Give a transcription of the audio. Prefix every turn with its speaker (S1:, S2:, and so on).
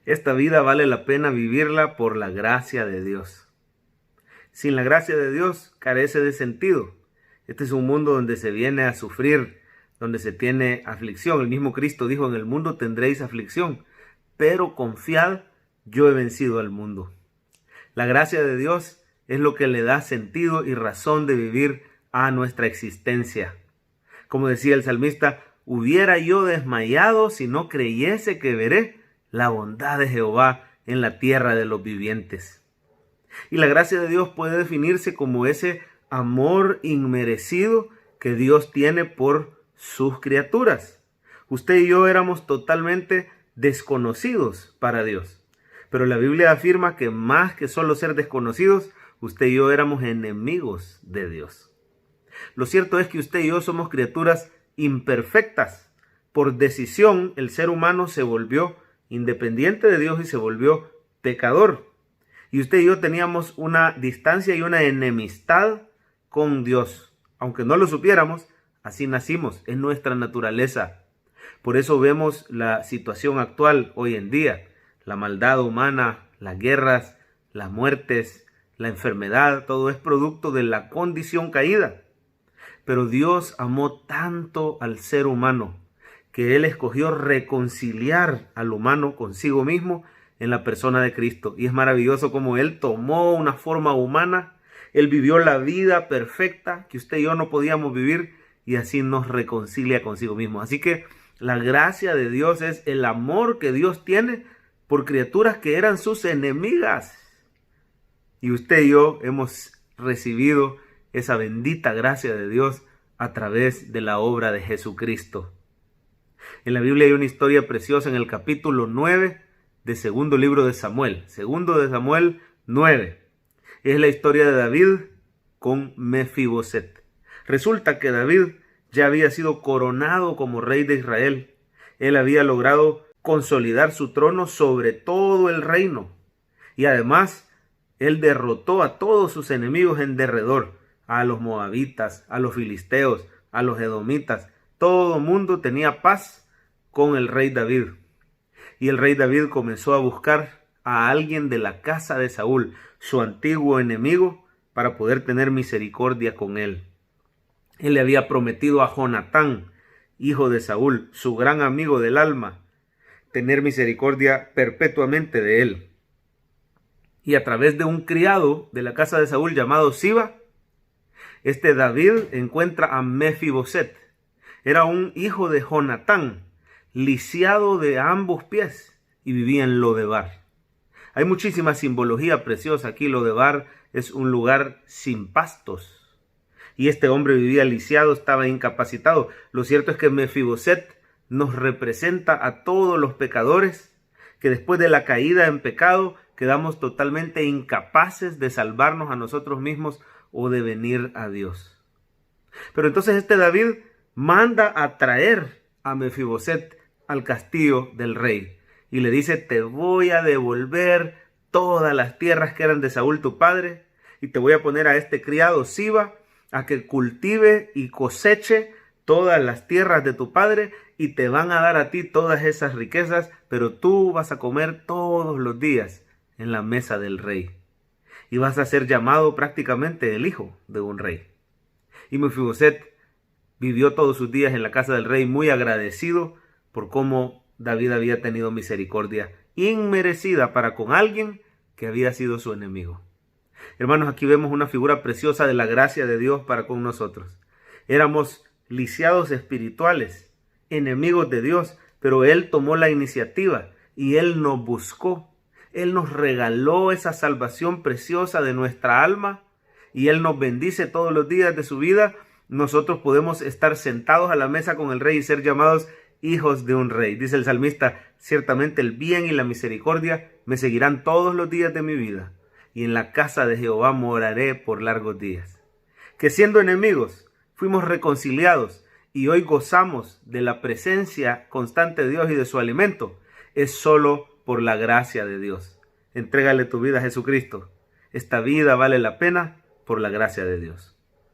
S1: Esta vida vale la pena vivirla por la gracia de Dios. Sin la gracia de Dios carece de sentido. Este es un mundo donde se viene a sufrir, donde se tiene aflicción. El mismo Cristo dijo: en el mundo tendréis aflicción, pero confiad, yo he vencido al mundo. La gracia de Dios es lo que le da sentido y razón de vivir a nuestra existencia. Como decía el salmista: hubiera yo desmayado si no creyese que veré la bondad de Jehová en la tierra de los vivientes. Y la gracia de Dios puede definirse como ese amor inmerecido que Dios tiene por sus criaturas. Usted y yo éramos totalmente desconocidos para Dios, pero la Biblia afirma que más que solo ser desconocidos, usted y yo éramos enemigos de Dios. Lo cierto es que usted y yo somos criaturas imperfectas. Por decisión, el ser humano se volvió independiente de Dios y se volvió pecador. Y usted y yo teníamos una distancia y una enemistad con Dios. Aunque no lo supiéramos, así nacimos, es nuestra naturaleza. Por eso vemos la situación actual hoy en día, la maldad humana, las guerras, las muertes, la enfermedad, todo es producto de la condición caída. Pero Dios amó tanto al ser humano que Él escogió reconciliar al humano consigo mismo en la persona de Cristo. Y es maravilloso cómo Él tomó una forma humana, Él vivió la vida perfecta que usted y yo no podíamos vivir y así nos reconcilia consigo mismo. Así que la gracia de Dios es el amor que Dios tiene por criaturas que eran sus enemigas. Y usted y yo hemos recibido esa bendita gracia de Dios a través de la obra de Jesucristo. En la Biblia hay una historia preciosa en el capítulo 9 de segundo libro de Samuel. Segundo de Samuel 9. Es la historia de David con Mefiboset. Resulta que David ya había sido coronado como rey de Israel. Él había logrado consolidar su trono sobre todo el reino. Y además, él derrotó a todos sus enemigos en derredor. A los moabitas, a los filisteos, a los edomitas. Todo el mundo tenía paz con el rey David. Y el rey David comenzó a buscar a alguien de la casa de Saúl, su antiguo enemigo, para poder tener misericordia con él. Él le había prometido a Jonatán, hijo de Saúl, su gran amigo del alma, tener misericordia perpetuamente de él. Y a través de un criado de la casa de Saúl llamado Siba, David encuentra a Mefiboset. Era un hijo de Jonatán, lisiado de ambos pies, y vivía en Lodebar. Hay muchísima simbología preciosa aquí. Lodebar es un lugar sin pastos. Y este hombre vivía lisiado, estaba incapacitado. Lo cierto es que Mefiboset nos representa a todos los pecadores que después de la caída en pecado quedamos totalmente incapaces de salvarnos a nosotros mismos o de venir a Dios. Pero entonces David manda a traer a Mefiboset al castillo del rey y le dice: te voy a devolver todas las tierras que eran de Saúl tu padre y te voy a poner a este criado Siba a que cultive y coseche todas las tierras de tu padre y te van a dar a ti todas esas riquezas, pero tú vas a comer todos los días en la mesa del rey y vas a ser llamado prácticamente el hijo de un rey. Y Mefiboset vivió todos sus días en la casa del rey muy agradecido por cómo David había tenido misericordia inmerecida para con alguien que había sido su enemigo. Hermanos, aquí vemos una figura preciosa de la gracia de Dios para con nosotros. Éramos lisiados espirituales, enemigos de Dios, pero Él tomó la iniciativa y Él nos buscó. Él nos regaló esa salvación preciosa de nuestra alma y Él nos bendice todos los días de su vida. Nosotros podemos estar sentados a la mesa con el rey y ser llamados hijos de un rey. Dice el salmista: ciertamente el bien y la misericordia me seguirán todos los días de mi vida, y en la casa de Jehová moraré por largos días. Que siendo enemigos fuimos reconciliados y hoy gozamos de la presencia constante de Dios y de su alimento, es solo por la gracia de Dios. Entrégale tu vida a Jesucristo. Esta vida vale la pena por la gracia de Dios.